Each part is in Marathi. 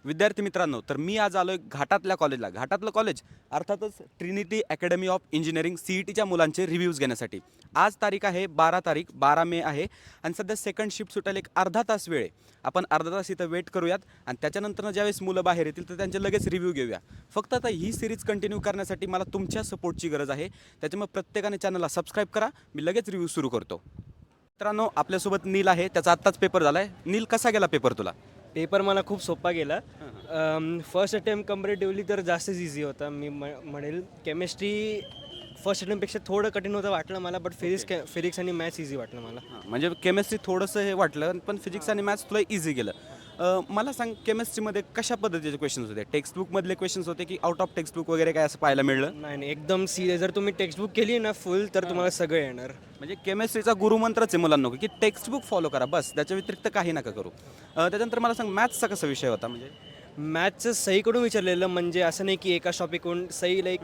विद्यार्थी मित्रांनो, तर मी आज आलोय घाटातल्या कॉलेजला. घाटातलं कॉलेज अर्थातच ट्रिनिटी अकॅडमी ऑफ इंजिनिअरिंग CETच्या मुलांचे रिव्ह्यूज घेण्यासाठी. आज तारीख आहे 12 मे आहे आणि सध्या सेकंड शिफ्ट सुटायला एक अर्धा तास वेळ आहे. आपण अर्धा तास इथं वेट करूयात आणि त्याच्यानंतर ज्यावेळेस मुलं बाहेर येतील तर त्यांचे लगेच रिव्ह्यू घेऊया. फक्त आता ही सिरीज कंटिन्यू करण्यासाठी मला तुमच्या सपोर्टची गरज आहे. त्याच्यामुळे प्रत्येकाने चॅनलला सबस्क्राईब करा. मी लगेच रिव्ह्यू सुरू करतो. मित्रांनो, आपल्यासोबत नील आहे. त्याचा आत्ताच पेपर झाला आहे. नील, कसा गेला पेपर तुला? पेपर मला खूप सोपा गेला. फर्स्ट अटेम्प्ट कम्पॅरेटिव्हली तर जास्तच इझी होता. मी म्हणेल केमिस्ट्री फर्स्ट अटेम्प्टपेक्षा थोडं कठीण होतं वाटलं मला, बट फिजिक्स आणि मॅथ्स इझी वाटलं मला. म्हणजे केमिस्ट्री थोडंसं हे वाटलं, पण फिजिक्स आणि मॅथ्स तुला इझी गेलं. मला सांग, केमिस्ट्रीमध्ये कशा पद्धतीचे क्वेश्चन्स होते? टेक्स्टबुकमधले क्वेश्चन्स होते की आउट ऑफ टेक्स्टबुक वगैरे काय असं पाहायला मिळलं? नाही एकदम सिरियस. जर तुम्ही टेक्स्टबुक केली ना फुल, तर तुम्हाला सगळं येणार. म्हणजे केमिस्ट्रीचा गुरुमंत्रच आहे मुलांना की टेक्स्टबुक फॉलो करा, बस. त्याच्या व्यतिरिक्त काही नका करू. त्याच्यानंतर मला सांग, मॅथ्सचा कसा विषय होता? म्हणजे मॅथ्सचं सईकडून विचारलेलं, म्हणजे असं नाही की एका टॉपिकहून सई लाईक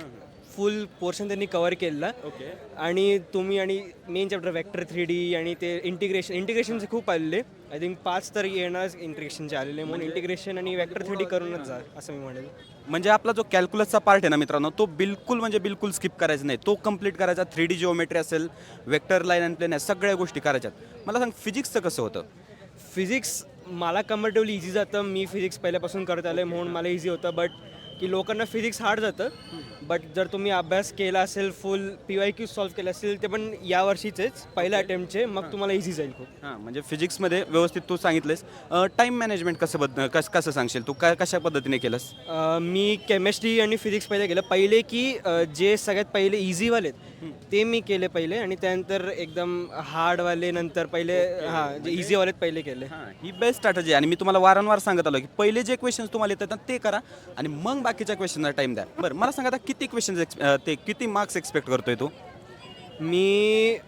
फुल पोर्शन त्यांनी कव्हर केलेला. ओके. आणि तुम्ही आणि मेन चॅप्टर वेक्टर 3D आणि ते इंटिग्रेशनचे खूप आलेले. आय थिंक 5 तर येणार इंटिग्रेशनचे आलेले, म्हणून इंटिग्रेशन आणि वेक्टर 3D करूनच जा असं मी म्हणेल. म्हणजे आपला जो कॅल्क्युलसचा पार्ट आहे ना मित्रांनो, तो बिलकुल स्किप करायचा नाही. तो कंप्लीट करायचा. 3D जिओमेट्री असेल, वेक्टर लाईन अँड प्लेन, सगळ्या गोष्टी करायच्यात. मला सांग, फिजिक्सचं कसं होतं? फिजिक्स मला कम्फर्टेबली इझी जातं. मी फिजिक्स पहिल्यापासून करत आलो आहे, म्हणून मला इझी होतं. बट की लोकांना फिजिक्स हार्ड जातं. बट जर तुम्ही अभ्यास केला असेल, फुल PYQ सॉल्व्ह केलं असेल, ते पण या वर्षीचेच पहिल्या अटेम्प्टचे, मग तुम्हाला इझी जाईल खूप. हां, म्हणजे फिजिक्समध्ये व्यवस्थित तू सांगितलंस. टाईम मॅनेजमेंट कसं सांगशील तू? कशा पद्धतीने केलंस? मी केमिस्ट्री आणि फिजिक्स पहिले केलं. पहिले की जे सगळ्यात पहिले इझीवाले ते मी केले पहिले, आणि त्यानंतर एकदम हार्डवाले नंतर पहिले जे इझीवाले पहिले केले. हां, ही बेस्ट स्ट्रॅटजी आहे. आणि मी तुम्हाला वारंवार सांगत आलो की पहिले जे क्वेश्चन्स तुम्हाला येतात ना ते करा आणि मग बाकीच्या क्वेश्चनला टाईम द्या. बरं, मला सांगा, आता किती क्वेश्चन्स ते किती मार्क्स एक्सपेक्ट करतोय तू? मी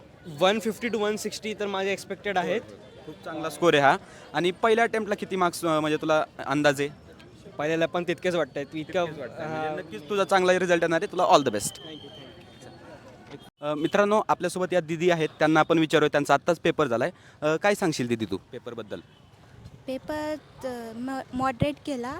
150 to 160 तर माझे एक्सपेक्टेड आहेत. खूप चांगला स्कोर आहे हा. आणि पहिल्या अटेम्प्टला किती मार्क्स म्हणजे तुला अंदाजे? पहिल्याला पण तितकेच वाटत आहेत. म्हणजे नक्कीच तुझा चांगला रिझल्ट येणार आहे. तुला ऑल द बेस्ट. मित्रांनो, आपल्यासोबत या दीदी आहेत. त्यांना आपण विचारूया. त्यांचा आत्ताच पेपर झाला आहे. काय सांगशील दीदी तू पेपरबद्दल? पेपर मॉडरेट केला.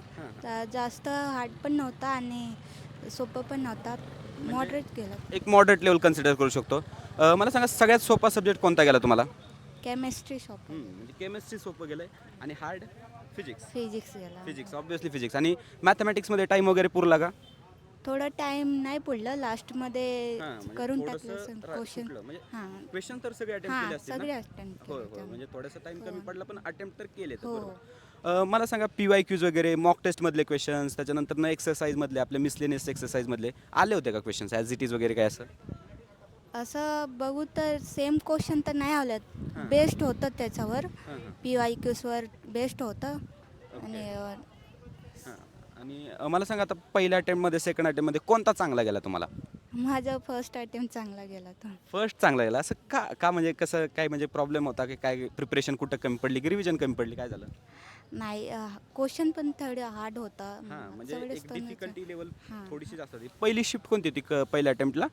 जास्त हार्ड पण नव्हता आणि सोपं पण नव्हता. मॉडरेट केला. एक मॉडरेट लेवल कन्सिडर करू शकतो. मला सांगा, सगळ्यात सोपा सब्जेक्ट कोणता गेला तुम्हाला? केमिस्ट्री सोपं. म्हणजे केमिस्ट्री सोपं गेलं आणि हार्ड फिजिक्स. फिजिक्स गेला. Physics obviously physics. आणि मॅथमॅटिक्समध्ये टाईम वगैरे पुरला का? थोडं टाइम नाही पुरलं. लास्टमध्ये म्हणजे करून थोडंसं टाकलं क्वेश्चन. म्हणजे हां क्वेश्चन तर सगळे अटेम्प्ट केले हां असतील सगळे ना? अटेम्प्ट होय केले. होय. म्हणजे थोडासा टाइम कमी पडला, पण अटेम्प्ट तर केले. हो. मला सांगा, PYQs वगैरे, मॉक टेस्टमधले क्वेश्चन्स, त्याच्यानंतर ना एक्सरसाइजमधले, आपले मिसलेनियस एक्सरसाइजमधले आले होते का क्वेश्चन्स ॲज इट इज वगैरे काय असं? असं बघू तर सेम क्वेश्चन तर नाही आलेत. बेस्ट होतं त्याच्यावर. PYQsवर बेस्ट होतं. आणि आणि मला सांगा, आता पहिल्या अटेम्प्टमध्ये, सेकंड अटेम्प्टमध्ये कोणता चांगला गेला तुम्हाला? माझा फर्स्ट अटेम्प्ट चांगला गेला होता. फर्स्ट चांगला गेला. असं का म्हणजे कसं काय? म्हणजे प्रॉब्लेम होता की काय? प्रिपरेशन कुठं कमी पडली की रिव्हिजन कमी पडली? काय झालं? नाही, क्वेश्चन पण थोडं हार्ड होता. हां, म्हणजे सगळेच एक तर डिफिकल्टी लेवल हां. थोडीशी जास्त होती. पहिली शिफ्ट कोणती होती पहिल्या अटेम्प्टला?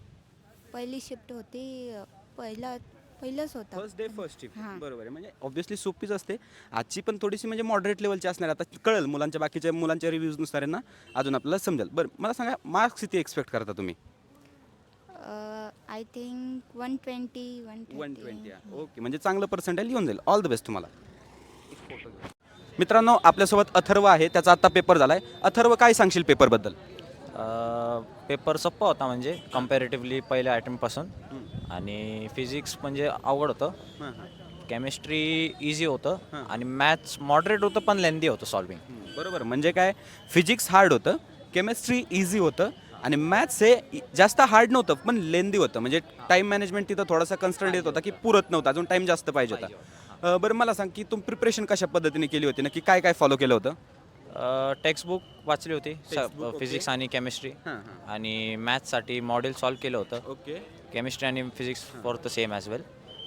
पहिली शिफ्ट होती. पहिलंच होता. First shift. हां. बरोबर आहे. म्हणजे ऑब्व्हियसली सोपीच असते. आजची पण थोडीशी म्हणजे मॉडरेट लेवलची असणार. आता कळेल मुलांच्या, बाकीच्या मुलांच्या रिव्ह्यूजनुसार आहे ना, अजून आपल्याला समजेल. बरं, मला सांगा, मार्क्स किती एक्सपेक्ट करता तुम्ही? I think 120. 120. ओके, म्हणजे चांगलं पर्सेंटेज येऊन जाईल. ऑल द बेस्ट तुम्हाला. मित्रांनो, आपल्यासोबत अथर्व आहे. त्याचा आत्ता पेपर झाला आहे. अथर्व, काय सांगशील पेपरबद्दल? पेपर सोप्पा होता म्हणजे कम्पॅरेटिव्हली पहिल्या आयटमपासून. आणि फिजिक्स म्हणजे अवघड होतं. केमिस्ट्री इझी होतं. आणि मॅथ्स मॉडरेट होतं, पण लेंदी होतं सॉल्विंग. बरोबर. म्हणजे काय, फिजिक्स हार्ड होतं, केमिस्ट्री इझी होतं आणि मॅथ्स हे जास्त हार्ड नव्हतं, पण लेंदी होतं. म्हणजे टाईम मॅनेजमेंट तिथं थोडासा कन्स्ट्रेंट येत होता की पुरत नव्हता, अजून टाईम जास्त पाहिजे होता. बरं, मला सांग की तुम्ही प्रिपरेशन कशा पद्धतीने केली होती? नक्की काय काय फॉलो केलं होतं? टेक्स्टबुक वाचली होती Textbook, okay. फिजिक्स आणि केमिस्ट्री. आणि मॅथ्ससाठी मॉडेल सॉल्व केलं होतं. ओके. केमिस्ट्री आणि physics for the same as well.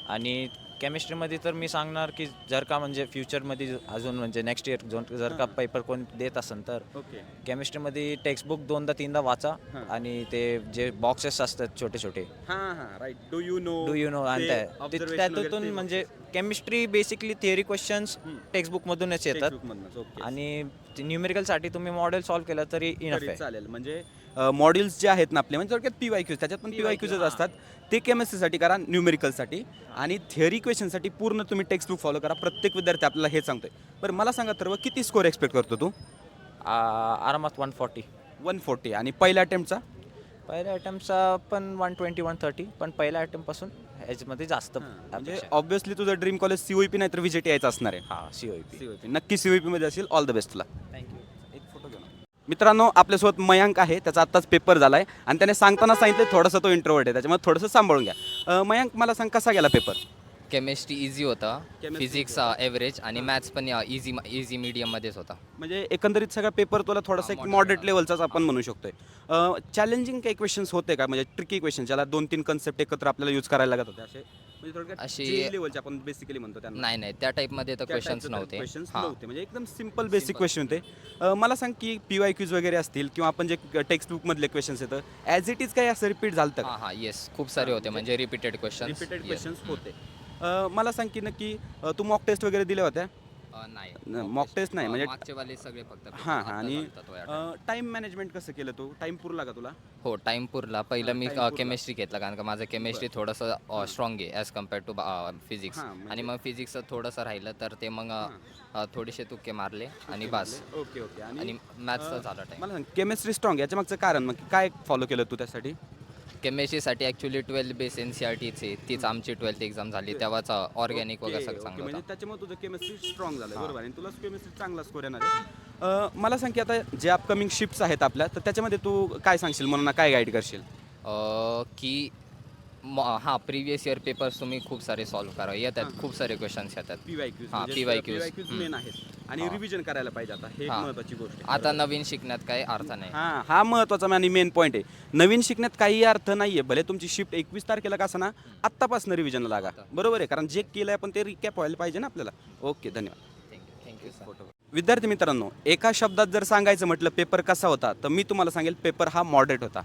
आणि केमिस्ट्रीमध्ये तर मी सांगणार की जर का म्हणजे फ्युचरमध्ये अजून म्हणजे नेक्स्ट इयर जर का पेपर कोण देत असेल तर ओके केमिस्ट्रीमध्ये टेक्स्टबुक 2दा-3दा वाचा आणि ते जे बॉक्सेस असतात छोटे छोटे हां हां राईट डू यू नो आणि त्यातून म्हणजे केमिस्ट्री बेसिकली थिअरी क्वेश्चन्स टेक्स्टबुकमधूनच येतात आणि न्यूमेरिकलसाठी तुम्ही मॉडेल सॉल्व्ह केलं तरी इनफ आहे. चालेल म्हणजे मॉड्यूल्स जे आहेत ना आपले म्हणजे थोडक्यात PYQs त्याच्यात पण PYQs असतात ते केमिस्ट्रीसाठी करा न्यूमेरिकलसाठी आणि थिअरी क्वेश्चनसाठी पूर्ण तुम्ही टेक्स्टबुक फॉलो करा. प्रत्येक विद्यार्थी आपल्याला हे सांगतोय. बरं मला सांगा तर किती स्कोर एक्सपेक्ट करतो तू? आरामात 140. 140 आणि पहिल्या अटेम्प्टचा पहिल्या अटेम्प्टचा पण 120-130 पण पहिल्या अटेम्प्टपासून ह्याच्यामध्ये जास्त म्हणजे ऑब्व्हियसली तुझं ड्रीम कॉलेज COEP नाही तर VJT यायचं असणार आहे. हां COEP. COEP नक्की COEP मध्ये असेल. ऑल द बेस्ट तुला. थँक्यू. एक फोटो घेऊन मित्रांनो आपल्यासोबत मयांक आहे. त्याचा आत्ताच पेपर झाला आहे आणि त्याने सांगताना सांगितलं थोडंसं तो इंट्रोवर्ट आहे त्याच्यामुळे थोडंसं सांभाळून घ्या. मयांक मला सांग कसा गेला पेपर? केमिस्ट्री इझी होता, फिजिक्स ॲव्हरेज आणि मॅथ्स पण इझी मीडियममध्येच होता. म्हणजे एकंदरीत सगळा पेपर तुला थोडासा एक मॉडरेट लेवलचाच आपण म्हणू शकतोय. चॅलेंजिंग काही क्वेश्चन्स होते का म्हणजे ट्रिकी क्वेश्चन ज्याला 2-3 कन्सेप्ट एकत्र आपल्याला यूज करायला लागत होते असे म्हणजे थोडक्यात अशी- लेवलचे आपण बेसिकली म्हणतो त्यांना नाही त्या टाईपमध्ये तर क्वेश्चन्स नव्हते. क्वेश्चन्स हां. नव्हते म्हणजे एकदम सिम्पल बेसिक क्वेश्चन होते. मला सांग की PYQs वगैरे असतील किंवा आपण जे टेक्स्टबुक मधले क्वेश्चन्स येतं ॲज इट इज काही असं रिपीट झालं का? हां येस खूप सारे होते म्हणजे रिपीटेड क्वेश्चन्स. रिपीटेड क्वेश्चन्स होते. मला सांग की नक्की तू मॉक टेस्ट वगैरे दिल्या होत्या? नाही मॉक टेस्ट नाही म्हणजे मागचे वाले सगळे फक्त हां हां आता आणि चालतात तो या time. टाइम मॅनेजमेंट कसं केलं तू? टाइम पुरला का तुला? हो टाईम पुरला. पहिलं मी time पुरला. केमिस्ट्री घेतला कारण का माझं केमिस्ट्री थोडंसं स्ट्रॉंग आहे ॲज कम्पेअर टू फिजिक्स हां, म्हणजे- आणि मग फिजिक्सचं थोडंसं राहिलं तर ते मग थोडेसे तुक्के मारले आणि बस. ओके ओके आणि मॅथ्सचं झालं टाईम. मला सांग केमिस्ट्री स्ट्रॉंग याच्या मागचं कारण मग काय फॉलो केलं तू त्यासाठी? केमिस्ट्रीसाठी ॲक्च्युली 12 बेस NCERTची तीच आमची 12th एक्झाम झाली तेव्हाच ऑर्गॅनिक वगैरे ओके, सगळं ओके, चांगलं म्हणजे होतं. त्याच्यामुळे तुझं केमिस्ट्री स्ट्रॉंग झालं बरोबर आणि तुला केमिस्ट्री चांगला स्कोर येणार आहे. मला सांग की आता जे अपकमिंग शिफ्ट्स आहेत आपल्या तर त्याच्यामध्ये तू काय सांगशील म्हणून काय गाईड करशील? की हां प्रिवियस इयर पेपर्स तुम्ही खूप सारे सॉल्व्ह करा येतात खूप सारे क्वेश्चन्स येतात. PYQs हां, म्हणजे PYQs. PYQs मेन आहेत आणि रिव्हिजन करायला पाहिजे आता हे एक हां. महत्त्वाची गोष्ट आहे. आता नवीन शिकण्यात काही अर्थ नाही. हा महत्त्वाचा आणि मेन पॉईंट आहे. नवीन शिकण्यात काही अर्थ नाहीये भले तुमची शिफ्ट 21 तारखेला का ना आत्तापासून रिव्हिजनला लागा बरोबर आहे कारण जे केलंय आपण ते रिकॅप व्हायला पाहिजे ना आपल्याला. ओके धन्यवाद. Thank you sir. विद्यार्थी मित्रांनो एका शब्दात जर सांगायचं म्हटलं पेपर कसा होता तर मी तुम्हाला सांगेल पेपर हा मॉडरेट होता.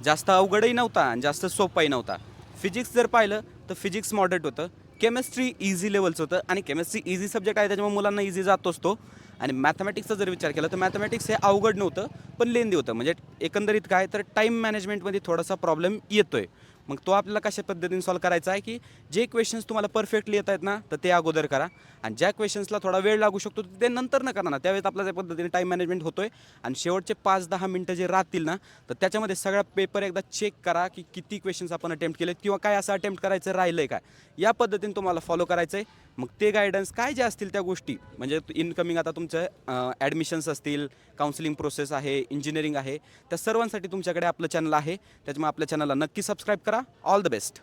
जास्त अवघडही नव्हता आणि जास्त सोपाही नव्हता. फिजिक्स जर पाहिलं तर फिजिक्स मॉडरेट होतं. केमिस्ट्री इझी लेवलचं होतं आणि केमिस्ट्री इझी सब्जेक्ट आहे त्याच्यामुळे मुलांना इझी जातोच तो. आणि मॅथमॅटिक्सचा जर विचार केला तर मॅथमॅटिक्स हे अवघड नव्हतं पण लेंदी होतं म्हणजे एकंदरीत काय तर टाईम मॅनेजमेंटमध्ये थोडासा प्रॉब्लेम येतोय. मग तो आपल्याला कशा पद्धतीने सॉल्व करायचा आहे की जे क्वेश्चन्स तुम्हाला परफेक्टली येत आहेत ना तर ते अगोदर करा आणि ज्या क्वेश्चन्सला थोडा वेळ लागू शकतो ते नंतर न करा ना त्यावेळेस आपल्या त्या पद्धतीने टाईम मॅनेजमेंट होतोय आणि शेवटचे 5-10 मिनटं जे राहतील ना तर त्याच्यामध्ये सगळा पेपर एकदा चेक करा की किती क्वेश्चन्स आपण अटेम्प्ट केलेत किंवा काय असं अटेम्प्ट करायचं राहिलं आहे काय या पद्धतीने तुम्हाला फॉलो करायचं आहे. मग ते गायडन्स काय जे असतील त्या गोष्टी म्हणजे इनकमिंग आता तुमचं ॲडमिशन्स असतील काउन्सिलिंग प्रोसेस आहे इंजिनिअरिंग आहे त्या सर्वांसाठी तुमच्याकडे आपलं चॅनल आहे त्याच्यामुळे आपल्या चॅनलला नक्की सबस्क्राईब करा. All the best.